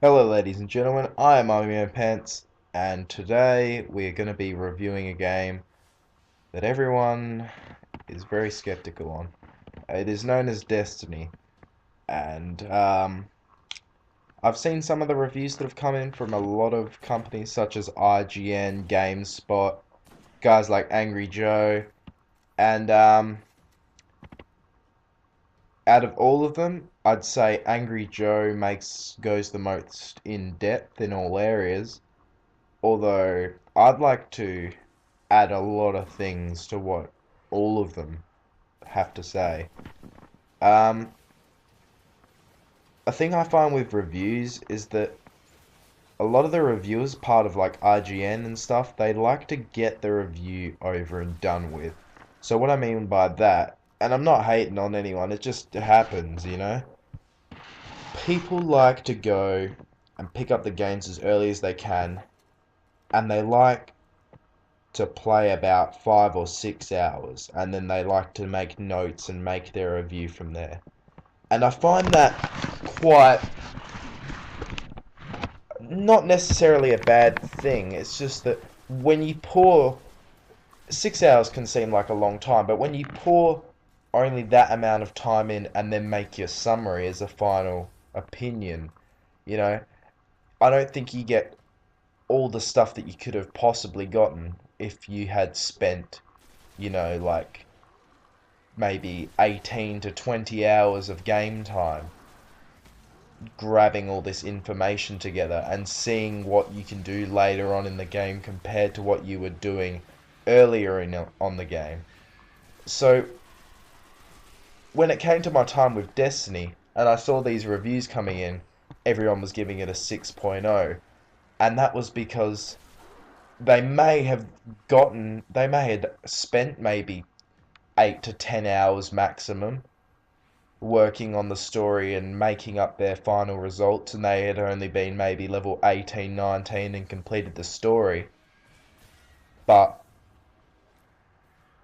Hello, ladies and gentlemen. I am Army Man Pants, and today we are going to be reviewing a game that everyone is very skeptical on. It is known as Destiny, and I've seen some of the reviews that have come in from a lot of companies such as IGN, GameSpot, guys like Angry Joe, and out of all of them, I'd say Angry Joe goes the most in depth in all areas. Although I'd like to add a lot of things to what all of them have to say. Um, a thing I find with reviews is that a lot of the reviewers, part of like IGN and stuff, they like to get the review over and done with. So what I mean by that, and I'm not hating on anyone, it just happens, you know? People like to go and pick up the games as early as they can, and they like to play about 5 or 6 hours, and then they like to make notes and make their review from there. And I find that quite not necessarily a bad thing. It's just that when you pour 6 hours can seem like a long time, but when you pour only that amount of time in and then make your summary as a final opinion, you know, I don't think you get all the stuff that you could have possibly gotten if you had spent, like maybe 18 to 20 hours of game time grabbing all this information together and seeing what you can do later on in the game compared to what you were doing earlier on the game. So when it came to my time with Destiny and I saw these reviews coming in, everyone was giving it a 6.0, and that was because they may have spent maybe 8 to 10 hours maximum working on the story and making up their final results, and they had only been maybe level 18, 19 and completed the story. But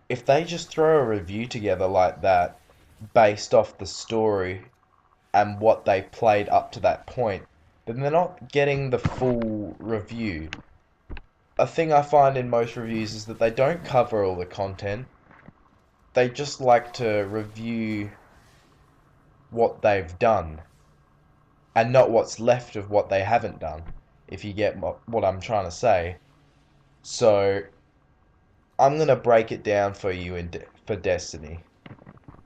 if they just throw a review together like that based off the story and what they played up to that point, then they're not getting the full review. A thing I find in most reviews is that they don't cover all the content. They just like to review what they've done and not what's left of what they haven't done, if you get what I'm trying to say. So I'm going to break it down for you for Destiny.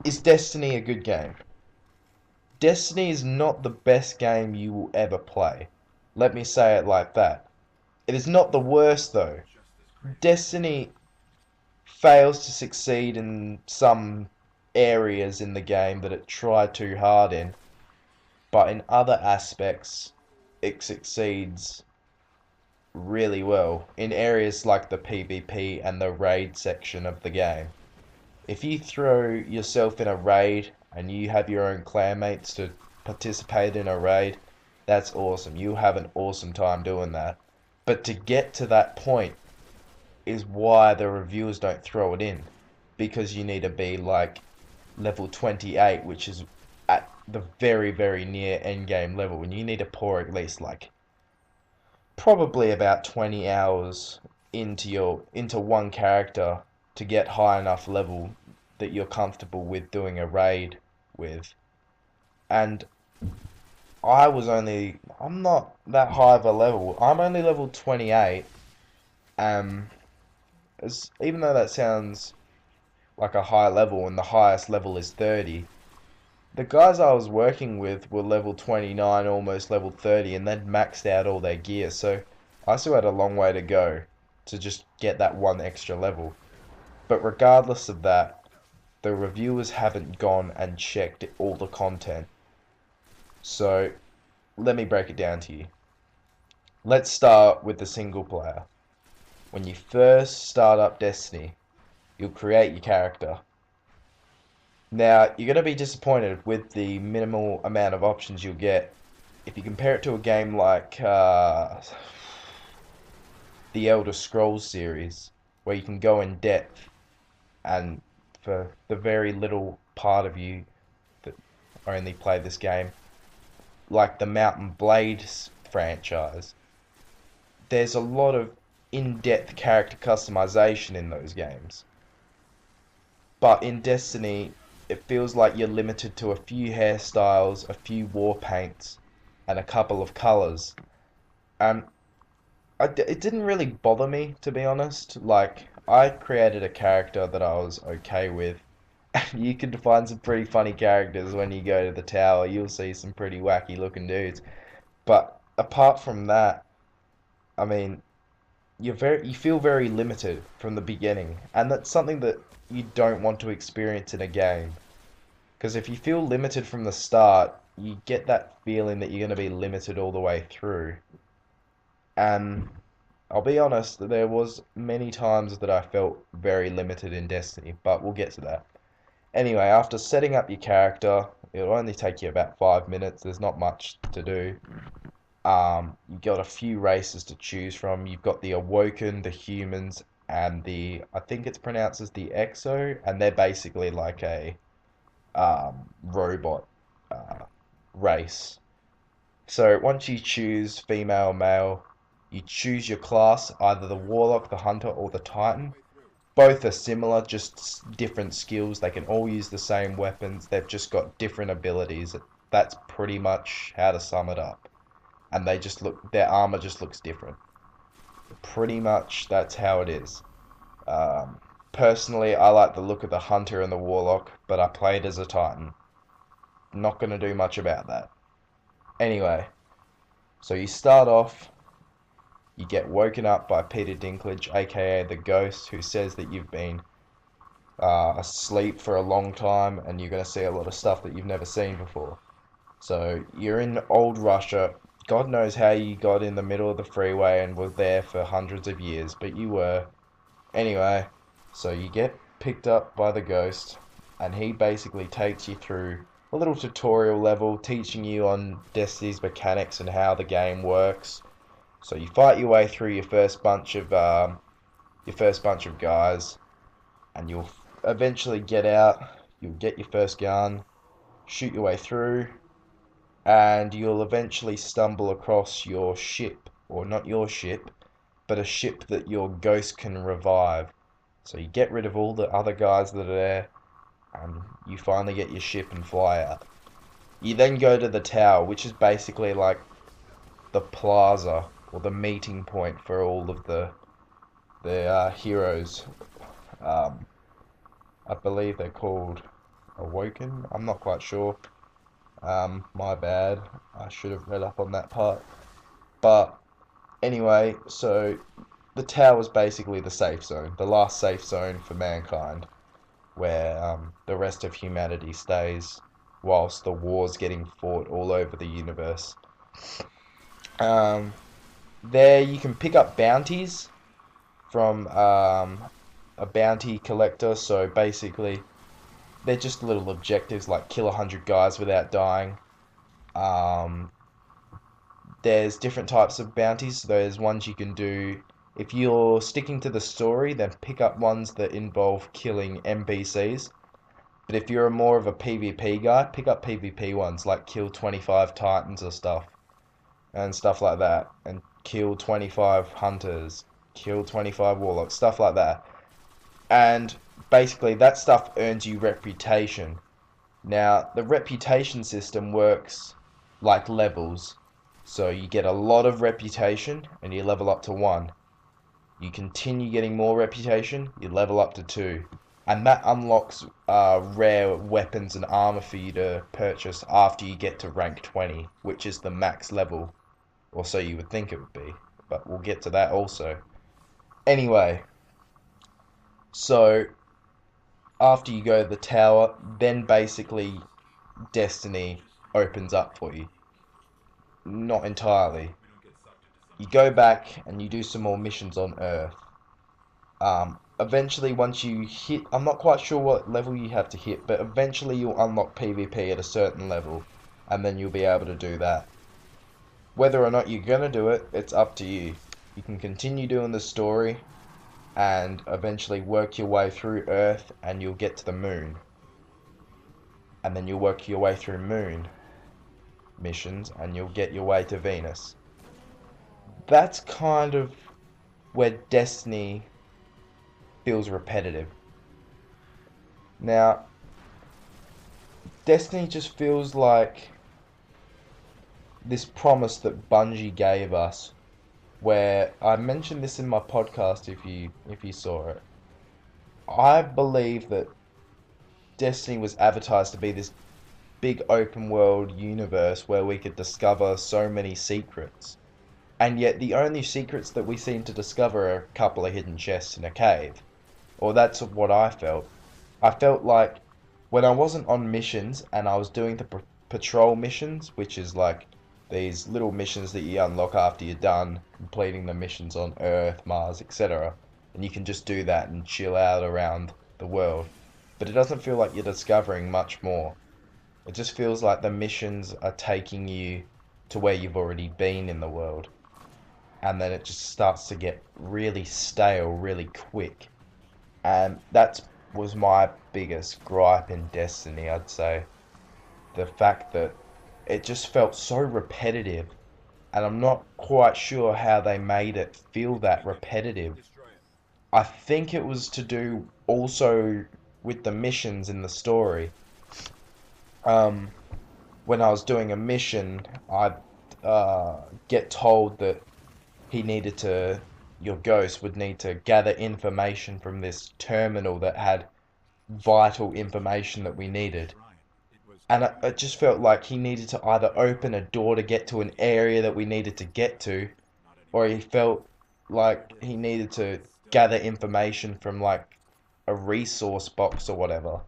Is Destiny a good game? Destiny is not the best game you will ever play. Let me say it like that. It is not the worst though. Destiny fails to succeed in some areas in the game that it tried too hard in, but in other aspects it succeeds really well in areas like the PvP and the raid section of the game. If you throw yourself in a raid and you have your own clanmates to participate in a raid, that's awesome. You have an awesome time doing that. But to get to that point is why the reviewers don't throw it in. Because you need to be like level 28, which is at the very, very near end game level, and you need to pour at least like probably about 20 hours into one character to get high enough level that you're comfortable with doing a raid with. And I'm not that high of a level. I'm only level 28. Um, even though that sounds like a high level and the highest level is 30, the guys I was working with were level 29, almost level 30, and they'd maxed out all their gear, so I still had a long way to go to just get that one extra level. But regardless of that, the reviewers haven't gone and checked all the content. So let me break it down to you. Let's start with the single player. When you first start up Destiny, you'll create your character. Now, you're going to be disappointed with the minimal amount of options you'll get. If you compare it to a game like the Elder Scrolls series, where you can go in depth, and for the very little part of you that only play this game, like the Mount and Blade franchise, there's a lot of in-depth character customization in those games. But in Destiny, it feels like you're limited to a few hairstyles, a few war paints, and a couple of colors. And it didn't really bother me, to be honest. Like, I created a character that I was okay with. And you can find some pretty funny characters when you go to the tower. You'll see some pretty wacky looking dudes. But apart from that, I mean, you feel very limited from the beginning, and that's something that you don't want to experience in a game. Because if you feel limited from the start, you get that feeling that you're going to be limited all the way through. And I'll be honest, there was many times that I felt very limited in Destiny, but we'll get to that. Anyway, after setting up your character, it'll only take you about 5 minutes. There's not much to do. You've got a few races to choose from. You've got the Awoken, the humans, and I think it's pronounced as the Exo, and they're basically like a robot race. So once you choose female, male, you choose your class, either the Warlock, the Hunter, or the Titan. Both are similar, just different skills. They can all use the same weapons. They've just got different abilities. That's pretty much how to sum it up. And their armor just looks different. Pretty much that's how it is. Personally, I like the look of the Hunter and the Warlock, but I played as a Titan. Not going to do much about that. Anyway, so you start off, you get woken up by Peter Dinklage, aka the Ghost, who says that you've been asleep for a long time and you're going to see a lot of stuff that you've never seen before. So you're in old Russia. God knows how you got in the middle of the freeway and were there for hundreds of years, but you were. Anyway, so you get picked up by the Ghost, and he basically takes you through a little tutorial level, teaching you on Destiny's mechanics and how the game works. So you fight your way through your first bunch of guys, and you'll eventually get out. You'll get your first gun, shoot your way through, and you'll eventually stumble across your ship, or not your ship, but a ship that your ghost can revive. So you get rid of all the other guys that are there, and you finally get your ship and fly out. You then go to the tower, which is basically like the plaza, or the meeting point for all of the heroes. I believe they're called Awoken. I'm not quite sure. My bad. I should have read up on that part. But anyway, so the tower is basically the safe zone, the last safe zone for mankind, where the rest of humanity stays whilst the war's getting fought all over the universe. There you can pick up bounties from a bounty collector. So basically, they're just little objectives like kill 100 guys without dying. There's different types of bounties. There's ones you can do if you're sticking to the story, then pick up ones that involve killing NPCs. But if you're more of a PvP guy, pick up PvP ones like kill 25 Titans or stuff. And stuff like that. And kill 25 Hunters. Kill 25 Warlocks. Stuff like that. And basically that stuff earns you reputation. Now, the reputation system works like levels. So you get a lot of reputation and you level up to 1. You continue getting more reputation, you level up to 2. And that unlocks rare weapons and armor for you to purchase after you get to rank 20, which is the max level. Or so you would think it would be. But we'll get to that also. Anyway, so after you go to the tower, then basically Destiny opens up for you. Not entirely. You go back and you do some more missions on Earth. Eventually, once you hit, I'm not quite sure what level you have to hit, but eventually you'll unlock PvP at a certain level, and then you'll be able to do that. Whether or not you're gonna do it, it's up to you. You can continue doing the story, and eventually work your way through Earth, and you'll get to the Moon. And then you'll work your way through Moon missions, and you'll get your way to Venus. that's kind of where Destiny feels repetitive. Now, Destiny just feels like this promise that Bungie gave us, where I mentioned this in my podcast if you saw it. I believe that Destiny was advertised to be this big open world universe where we could discover so many secrets. And yet the only secrets that we seem to discover are a couple of hidden chests in a cave. Or that's what I felt. I felt like when I wasn't on missions and I was doing the patrol missions, which is like these little missions that you unlock after you're done completing the missions on Earth, Mars, etc. And you can just do that and chill out around the world. But it doesn't feel like you're discovering much more. It just feels like the missions are taking you to where you've already been in the world. And then it just starts to get really stale really quick. And that was my biggest gripe in Destiny, I'd say. The fact that it just felt so repetitive. And I'm not quite sure how they made it feel that repetitive. I think it was to do also with the missions in the story. Um, when I was doing a mission, I'd get told that he needed to, your ghost would need to gather information from this terminal that had vital information that we needed. And it just felt like he needed to either open a door to get to an area that we needed to get to, or he felt like he needed to gather information from like a resource box or whatever.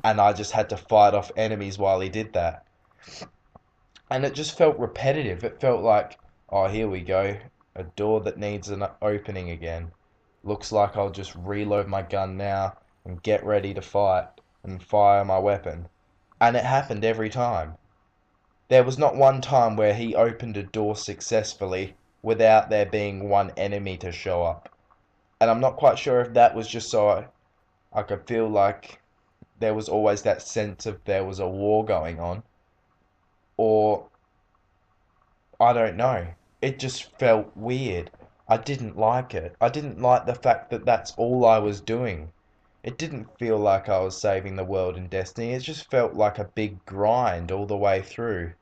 And I just had to fight off enemies while he did that. And it just felt repetitive. It felt like, oh, here we go. A door that needs an opening again. Looks like I'll just reload my gun now and get ready to fight and fire my weapon. And it happened every time. There was not one time where he opened a door successfully without there being one enemy to show up. And I'm not quite sure if that was just so I could feel like there was always that sense of there was a war going on, or I don't know. It just felt weird. I didn't like it. I didn't like the fact that that's all I was doing. It didn't feel like I was saving the world in Destiny. It just felt like a big grind all the way through.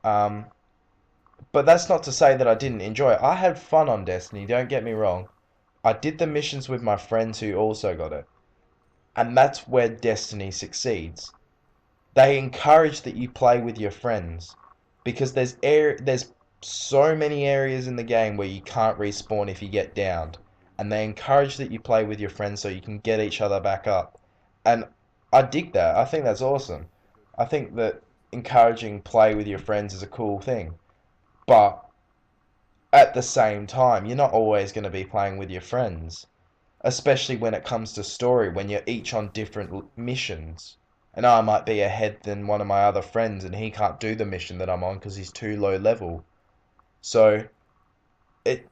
Um, but that's not to say that I didn't enjoy it. I had fun on Destiny, don't get me wrong. I did the missions with my friends who also got it. And that's where Destiny succeeds. They encourage that you play with your friends because there's so many areas in the game where you can't respawn if you get downed, and they encourage that you play with your friends so you can get each other back up. And I dig that. I think that's awesome. I think that encouraging play with your friends is a cool thing. But at the same time, you're not always going to be playing with your friends, especially when it comes to story, when you're each on different missions. And I might be ahead than one of my other friends and he can't do the mission that I'm on because he's too low level. So it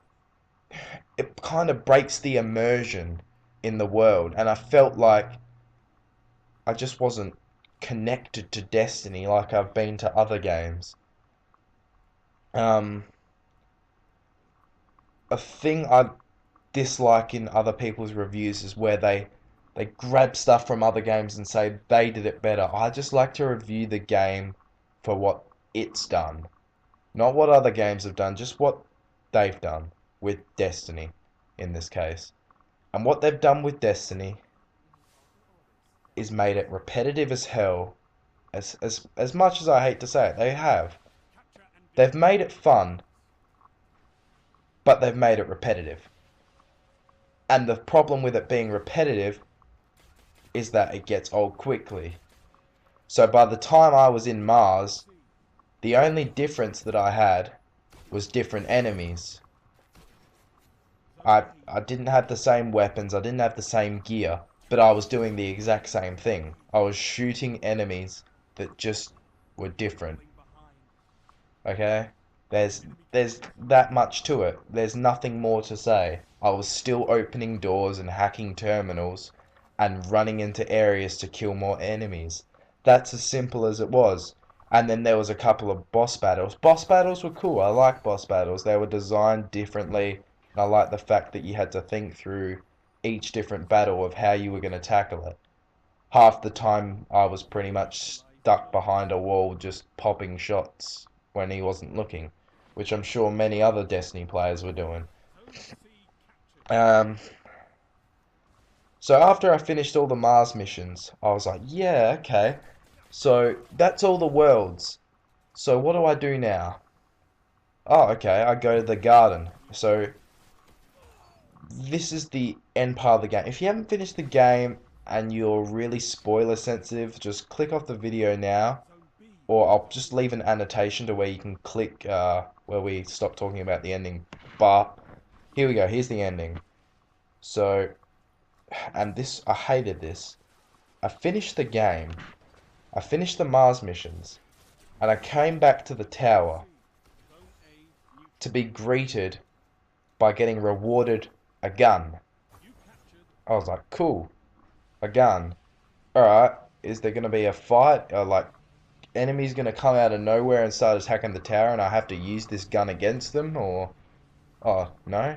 it kind of breaks the immersion in the world, and I felt like I just wasn't connected to Destiny like I've been to other games. Um, a thing I dislike in other people's reviews is where they grab stuff from other games and say they did it better. I just like to review the game for what it's done, not what other games have done, just what they've done with Destiny in this case. And what they've done with Destiny is made it repetitive as hell. As much as I hate to say it, they have. They've made it fun, but they've made it repetitive. And the problem with it being repetitive is that it gets old quickly. So by the time I was in Mars, the only difference that I had was different enemies. I didn't have the same weapons, I didn't have the same gear, but I was doing the exact same thing. I was shooting enemies that just were different. Okay? There's that much to it. There's nothing more to say. I was still opening doors and hacking terminals and running into areas to kill more enemies. That's as simple as it was. And then there was a couple of boss battles. Boss battles were cool. I like boss battles. They were designed differently. And I like the fact that you had to think through each different battle of how you were going to tackle it. Half the time I was pretty much stuck behind a wall just popping shots when he wasn't looking, which I'm sure many other Destiny players were doing. Um, so after I finished all the Mars missions, I was like, yeah, okay. So that's all the worlds. So what do I do now? Oh, okay, I go to the garden. So this is the end part of the game. If you haven't finished the game and you're really spoiler sensitive, just click off the video now, or I'll just leave an annotation to where you can click where we stop talking about the ending. But here we go, here's the ending. So, and this, I hated this. I finished the game, I finished the Mars missions, and I came back to the tower to be greeted by getting rewarded a gun. I was like, cool, a gun. Alright, is there going to be a fight? Or like, enemies going to come out of nowhere and start attacking the tower and I have to use this gun against them? Or, oh, no?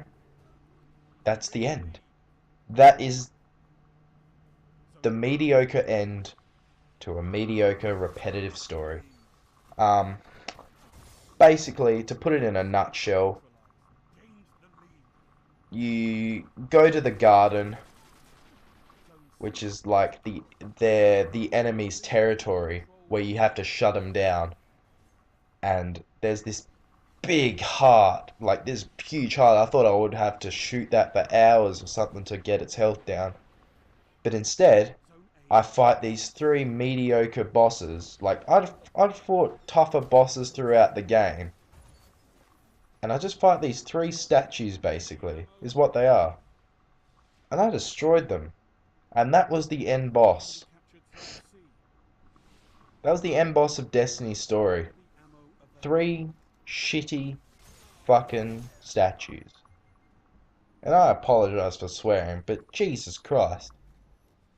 That's the end. That is the mediocre end to a mediocre, repetitive story. Basically, to put it in a nutshell, you go to the garden, which is like the enemy's territory, where you have to shut them down. And there's this big heart, like this huge heart. I thought I would have to shoot that for hours or something to get its health down. But instead, I fight these three mediocre bosses. Like, I'd fought tougher bosses throughout the game. And I just fight these three statues, basically, is what they are. And I destroyed them. And that was the end boss. That was the end boss of Destiny's story. Three shitty fucking statues. And I apologize for swearing, but Jesus Christ.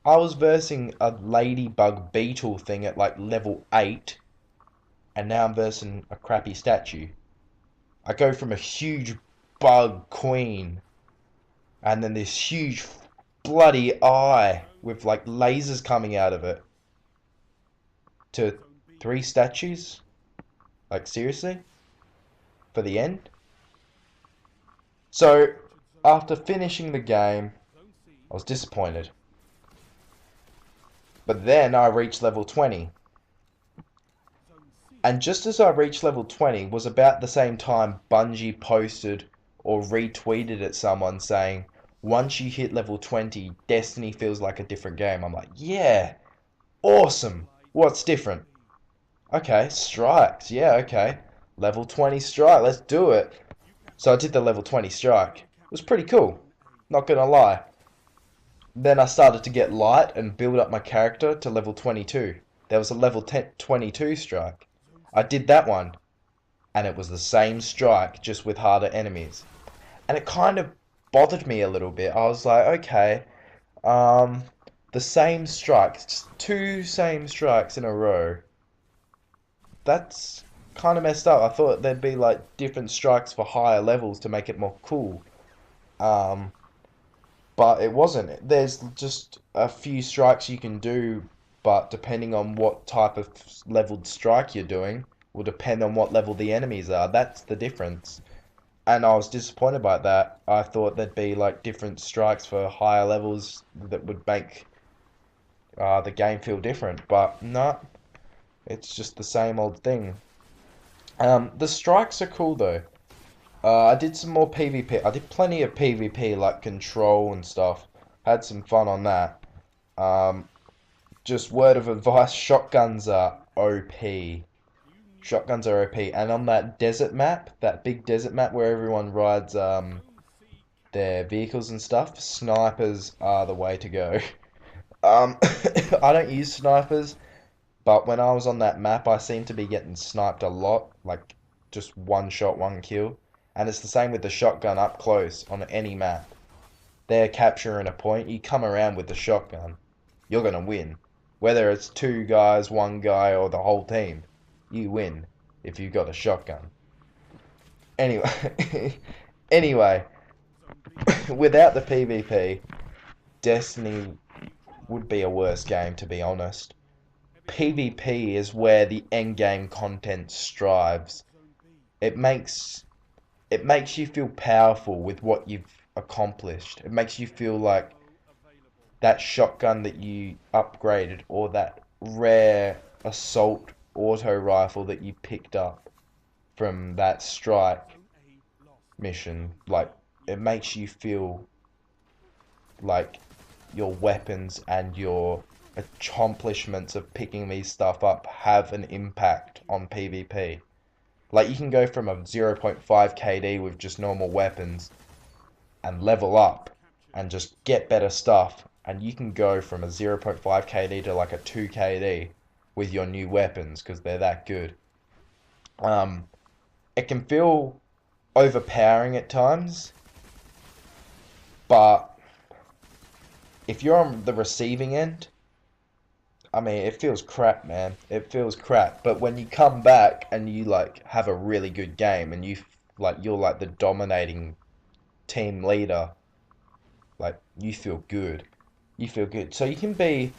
I was versing a ladybug beetle thing at like level 8, and now I'm versing a crappy statue. I go from a huge bug queen, and then this huge bloody eye with like lasers coming out of it, to 3 statues? Like, seriously? For the end? So, after finishing the game, I was disappointed. But then I reached level 20. And just as I reached level 20 was about the same time Bungie posted or retweeted at someone saying, once you hit level 20, Destiny feels like a different game. I'm like, yeah, awesome. What's different? Okay, strikes. Yeah, okay. Level 20 strike. Let's do it. So I did the level 20 strike. It was pretty cool. Not gonna lie. Then I started to get light and build up my character to level 22. There was a level 22 strike. I did that one. And it was the same strike, just with harder enemies. And it kind of bothered me a little bit. I was like, okay, the same strikes, 2 same strikes in a row. That's kind of messed up. I thought there'd be like different strikes for higher levels to make it more cool. But it wasn't. There's just a few strikes you can do, but depending on what type of leveled strike you're doing, will depend on what level the enemies are. That's the difference. And I was disappointed by that. I thought there'd be like different strikes for higher levels that would make the game feel different. But no, it's just the same old thing. The strikes are cool though. I did some more PvP. I did plenty of PvP, like Control and stuff. Had some fun on that. Just word of advice, shotguns are OP. Shotguns are OP. And on that desert map, that big desert map where everyone rides their vehicles and stuff, snipers are the way to go. I don't use snipers, but when I was on that map, I seemed to be getting sniped a lot. Like, just one shot, one kill. And it's the same with the shotgun up close on any map. They're capturing a point, you come around with the shotgun, you're going to win. Whether it's 2 guys, 1 guy, or the whole team. you win if you've got a shotgun. Anyway, anyway, without the PvP, Destiny would be a worse game, to be honest. PvP is where the end game content strives. It makes it makes you feel powerful with what you've accomplished. It makes you feel like that shotgun that you upgraded, or that rare assault auto rifle that you picked up from that strike mission. Like, it makes you feel like your weapons and your accomplishments of picking these stuff up have an impact on PvP. Like, you can go from a 0.5 KD with just normal weapons and level up and just get better stuff, and you can go from a 0.5 KD to like a 2 KD with your new weapons because they're that good. It can feel overpowering at times, but if you're on the receiving end, I mean, it feels crap, man. It feels crap. But when you come back and you like have a really good game and you're like the dominating team leader, like, you feel good. You feel good. So you can be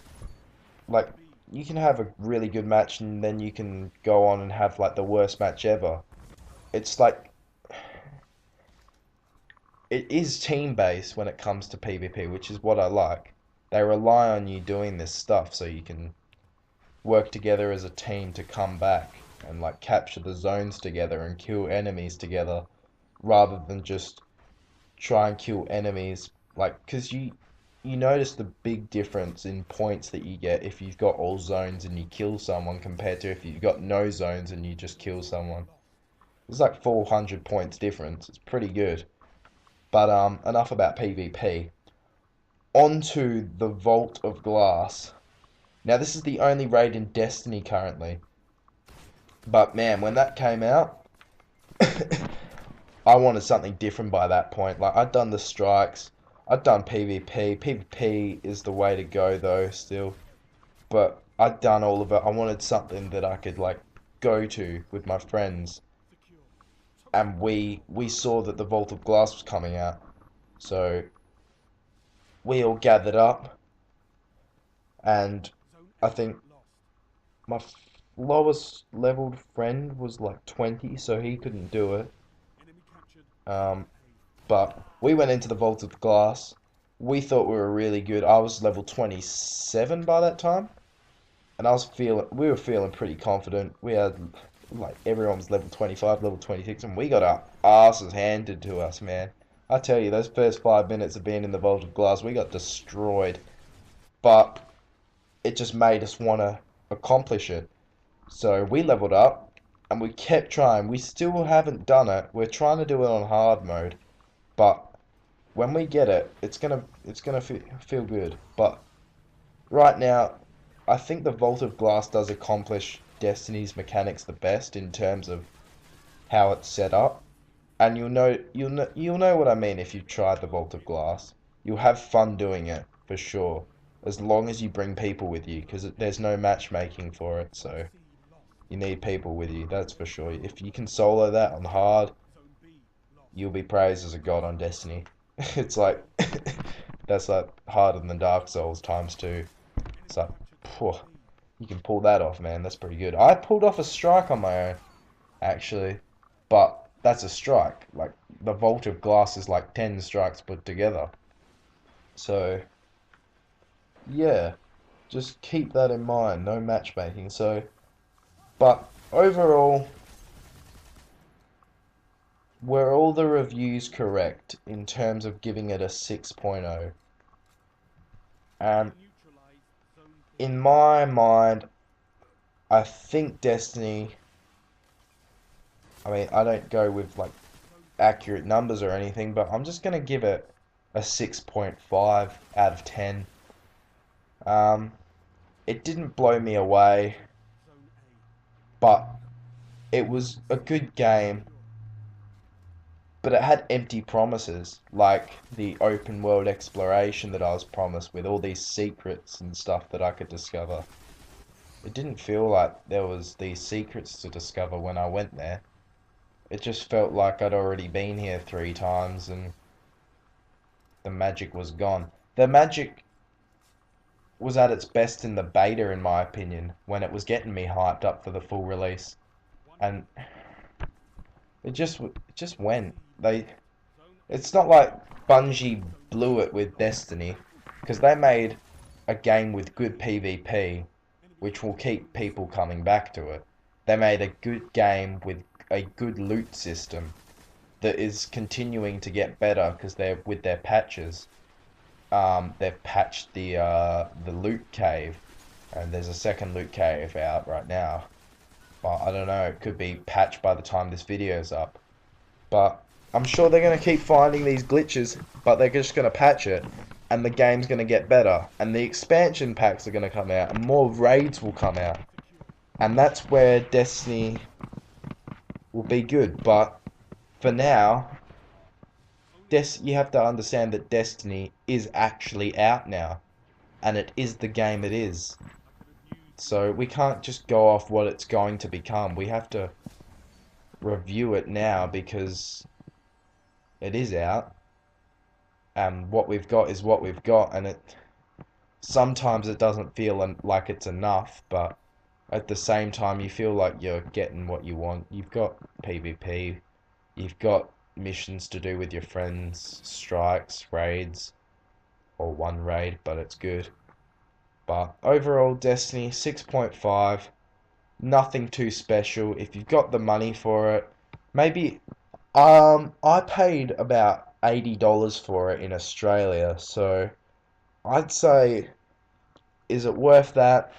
like, you can have a really good match and then you can go on and have like the worst match ever. It's like, it is team based when it comes to PvP, which is what I like. They rely on you doing this stuff so you can work together as a team to come back and like capture the zones together and kill enemies together, rather than just try and kill enemies, like, because you notice the big difference in points that you get if you've got all zones and you kill someone compared to if you've got no zones and you just kill someone. It's like 400 points difference. It's pretty good. But enough about PvP. Onto the Vault of Glass. Now, this is the only raid in Destiny currently. But man, when that came out, I wanted something different by that point. Like, I'd done the strikes, I'd done PvP. PvP is the way to go though, still. But I'd done all of it. I wanted something that I could like go to with my friends. And we saw that the Vault of Glass was coming out. So we all gathered up, and I think my lowest leveled friend was like 20, so he couldn't do it. Um, but we went into the Vault of Glass. We thought we were really good. I was level 27 by that time, and we were feeling pretty confident. We had like everyone was level 25, level 26, and we got our asses handed to us, man. I tell you, those first 5 minutes of being in the Vault of Glass, we got destroyed. But it just made us want to accomplish it. So we leveled up, and we kept trying. We still haven't done it. We're trying to do it on hard mode, but when we get it, it's gonna feel good. But right now, I think the Vault of Glass does accomplish Destiny's mechanics the best in terms of how it's set up. And you'll know what I mean if you've tried the Vault of Glass. You'll have fun doing it for sure, as long as you bring people with you, because there's no matchmaking for it. So you need people with you, that's for sure. If you can solo that on hard, you'll be praised as a god on Destiny. It's like that's like harder than Dark Souls times two. It's like, phew, you can pull that off, man. That's pretty good. I pulled off a strike on my own, actually, but that's a strike. Like, the Vault of Glass is like 10 strikes put together. So yeah, just keep that in mind. No matchmaking. So, but overall, were all the reviews correct in terms of giving it a 6.0? And in my mind, I think Destiny, I mean, I don't go with like accurate numbers or anything, but I'm just gonna give it a 6.5 out of 10. Um, it didn't blow me away, but it was a good game. But it had empty promises, like the open world exploration that I was promised with all these secrets and stuff that I could discover. It didn't feel like there was these secrets to discover when I went there. It just felt like I'd already been here 3 times and the magic was gone. The magic was at its best in the beta, in my opinion, when it was getting me hyped up for the full release. And it just went. It's not like Bungie blew it with Destiny, because they made a game with good PvP, which will keep people coming back to it. They made a good game with a good loot system that is continuing to get better because they're with their patches. They've patched the loot cave, and there's a second loot cave out right now. But I don't know, it could be patched by the time this video's up. But I'm sure they're going to keep finding these glitches, but they're just going to patch it, and the game's going to get better, and the expansion packs are going to come out, and more raids will come out. And that's where Destiny will be good. But for now, you have to understand that Destiny is actually out now, and it is the game it is. So we can't just go off what it's going to become. We have to review it now because it is out, and what we've got is what we've got, and sometimes it doesn't feel like it's enough, but at the same time you feel like you're getting what you want. You've got PvP, you've got missions to do with your friends, strikes, raids, or one raid, but it's good. But overall, Destiny 6.5, nothing too special. If you've got the money for it, maybe I paid about $80 for it in Australia, so I'd say, is it worth that?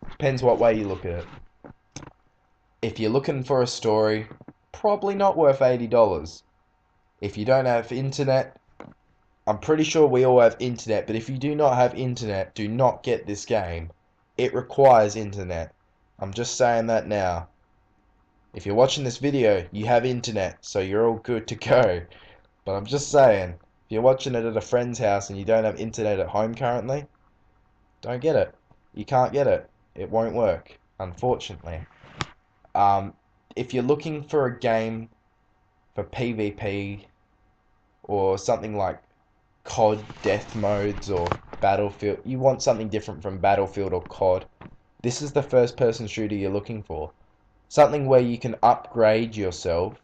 Depends what way you look at it. If you're looking for a story, probably not worth $80. If you don't have internet, I'm pretty sure we all have internet, but if you do not have internet, do not get this game. It requires internet. I'm just saying that now. If you're watching this video, you have internet, so you're all good to go. But I'm just saying, if you're watching it at a friend's house and you don't have internet at home currently, don't get it. You can't get it. It won't work, unfortunately. If you're looking for a game for PvP or something like COD death modes or Battlefield, you want something different from Battlefield or COD, this is the first person shooter you're looking for. Something where you can upgrade yourself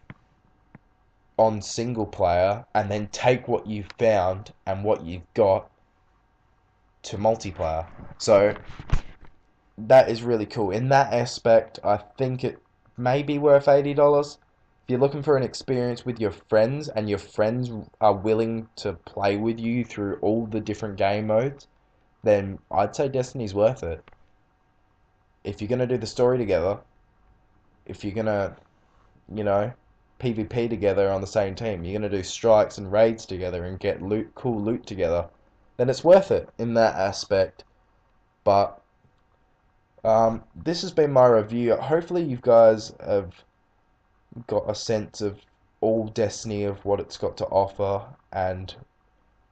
on single player and then take what you've found and what you've got to multiplayer. So that is really cool. In that aspect, I think it may be worth $80. If you're looking for an experience with your friends and your friends are willing to play with you through all the different game modes, then I'd say Destiny's worth it. If you're going to do the story together, if you're going to, you know, PvP together on the same team, you're going to do strikes and raids together and get cool loot together, then it's worth it in that aspect. But this has been my review. Hopefully you guys have got a sense of all Destiny, of what it's got to offer and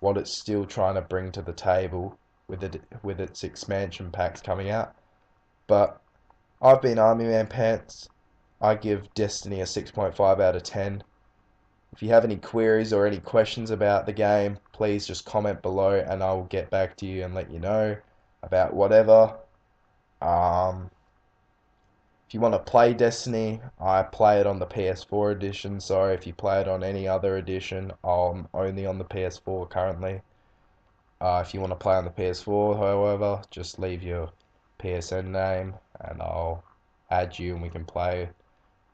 what it's still trying to bring to the table with its expansion packs coming out. But I've been Army Man Pants. I give Destiny a 6.5 out of 10. If you have any queries or any questions about the game, please just comment below and I will get back to you and let you know about whatever. If you want to play Destiny, I play it on the PS4 edition, so if you play it on any other edition, I'm only on the PS4 currently. If you want to play on the PS4, however, just leave your PSN name and I'll add you and we can play,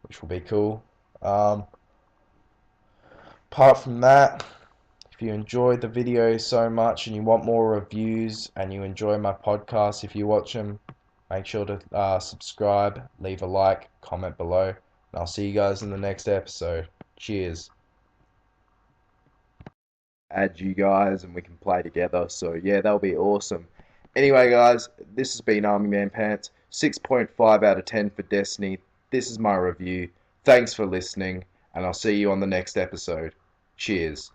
which will be cool. Apart from that, if you enjoyed the video so much and you want more reviews and you enjoy my podcasts, if you watch them, make sure to subscribe, leave a like, comment below, and I'll see you guys in the next episode. Cheers. Add you guys and we can play together, so yeah, that'll be awesome. Anyway guys, this has been Army Man Pants, 6.5 out of 10 for Destiny. This is my review. Thanks for listening, and I'll see you on the next episode. Cheers.